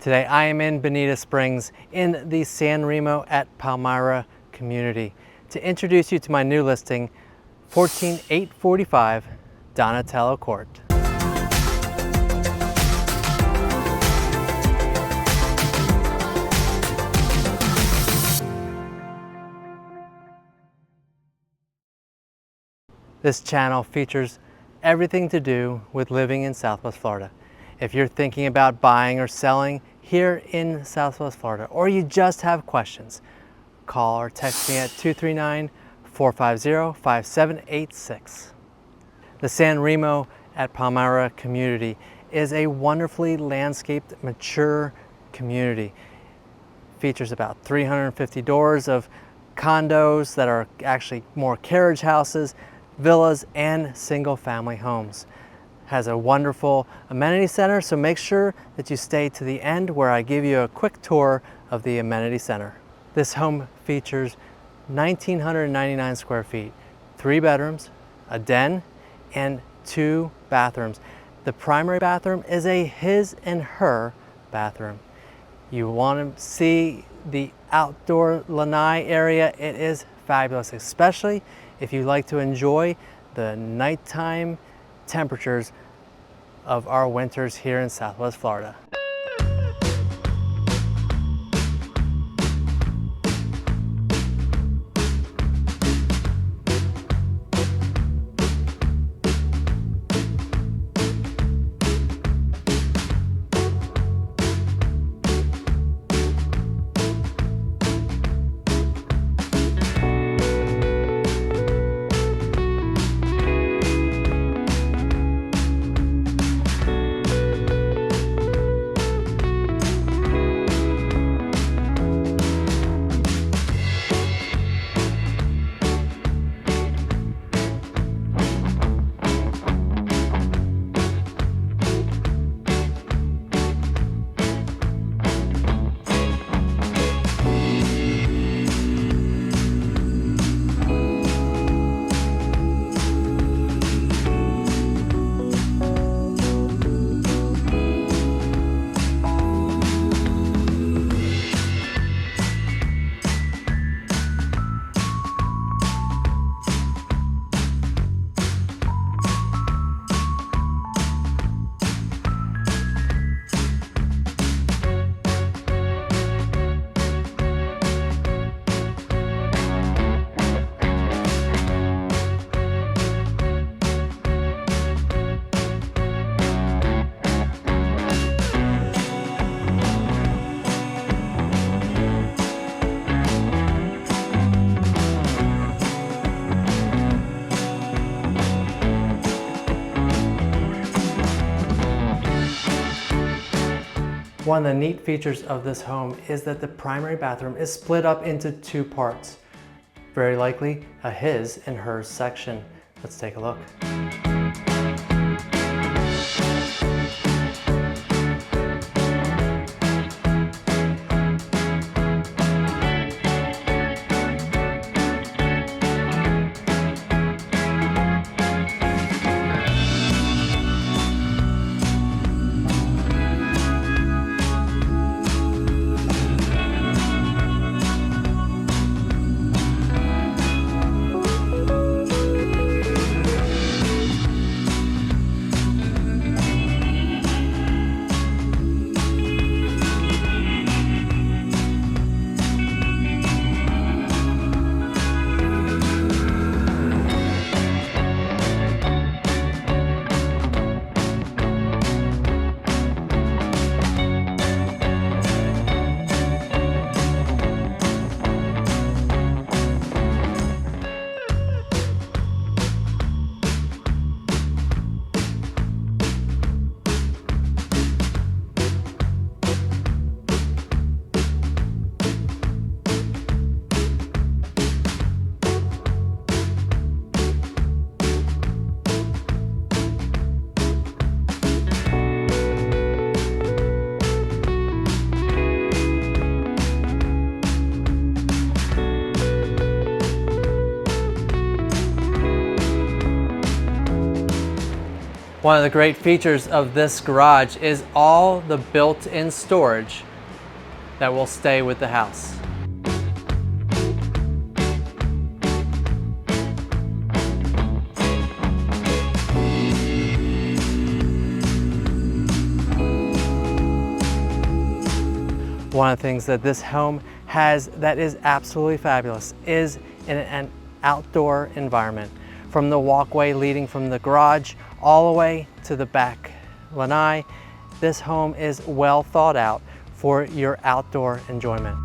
Today I am in Bonita Springs in the San Remo at Palmira community to introduce you to my new listing, 14845 Donatello Court. This channel features everything to do with living in Southwest Florida. If you're thinking about buying or selling here in Southwest Florida, or you just have questions, call or text me at 239-450-5786. The San Remo at Palmira community is a wonderfully landscaped, mature community. Features about 350 doors of condos that are actually more carriage houses, villas, and single family homes. Has a wonderful amenity center, so make sure that you stay to the end where I give you a quick tour of the amenity center. This home features 1,999 square feet, 3 bedrooms, a den, and 2 bathrooms. The primary bathroom is a his and her bathroom. You want to see the outdoor lanai area. It is fabulous, especially if you like to enjoy the nighttime temperatures of our winters here in Southwest Florida. One of the neat features of this home is that the primary bathroom is split up into 2 parts. Very likely a his and hers section. Let's take a look. One of the great features of this garage is all the built-in storage that will stay with the house. One of the things that this home has that is absolutely fabulous is an outdoor environment. From the walkway leading from the garage all the way to the back lanai, this home is well thought out for your outdoor enjoyment.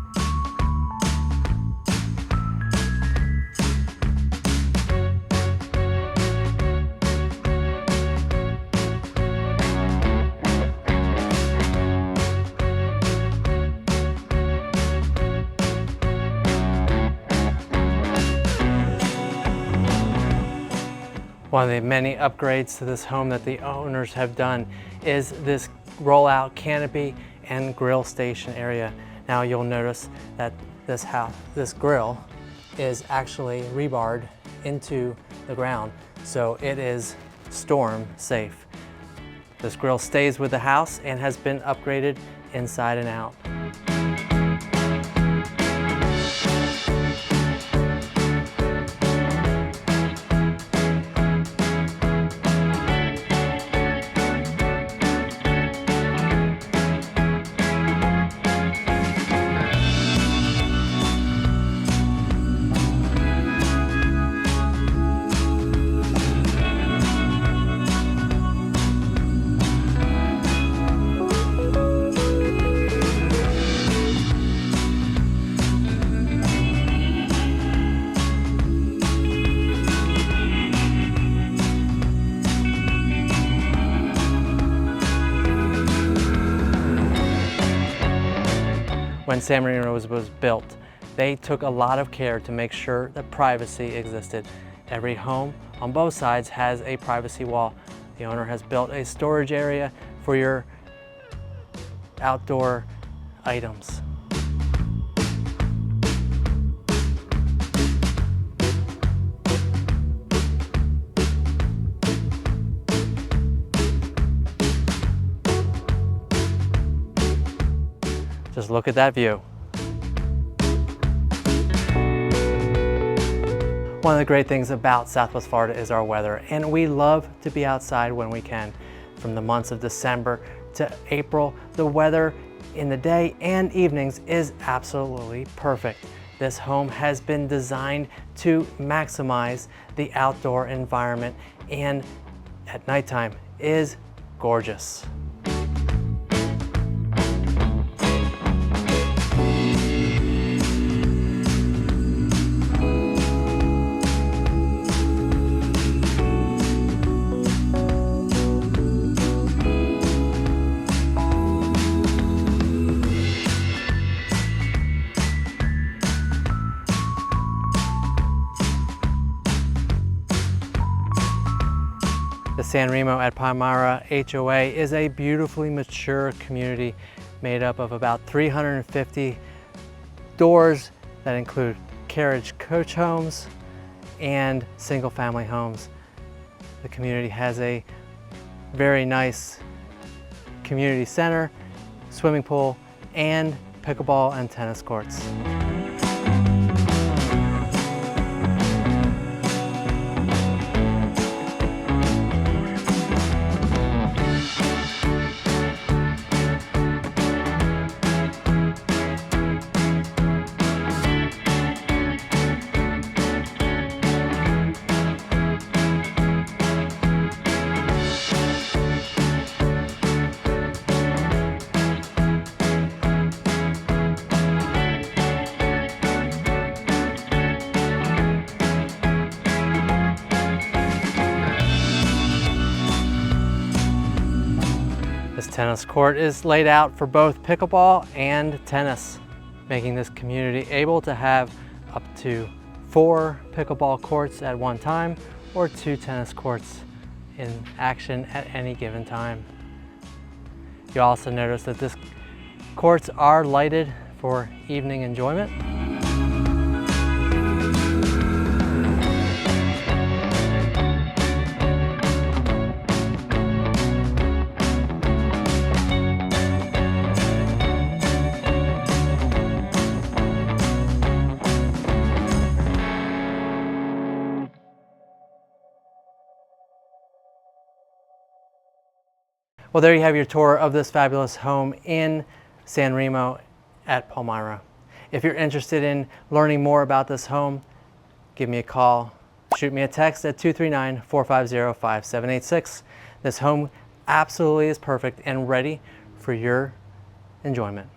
One of the many upgrades to this home that the owners have done is this rollout canopy and grill station area. Now you'll notice that this grill is actually rebarred into the ground, so it is storm safe. This grill stays with the house and has been upgraded inside and out. When San Marino was built, they took a lot of care to make sure that privacy existed. Every home on both sides has a privacy wall. The owner has built a storage area for your outdoor items. Just look at that view. One of the great things about Southwest Florida is our weather, and we love to be outside when we can. From the months of December to April, the weather in the day and evenings is absolutely perfect. This home has been designed to maximize the outdoor environment, and at nighttime is gorgeous. The San Remo at Palmira HOA is a beautifully mature community made up of about 350 doors that include carriage coach homes and single family homes. The community has a very nice community center, swimming pool, and pickleball and tennis courts. This tennis court is laid out for both pickleball and tennis, making this community able to have up to 4 pickleball courts at one time or 2 tennis courts in action at any given time. You also notice that these courts are lighted for evening enjoyment. Well, there you have your tour of this fabulous home in San Remo at Palmira. If you're interested in learning more about this home, give me a call, shoot me a text at 239-450-5786. This home absolutely is perfect and ready for your enjoyment.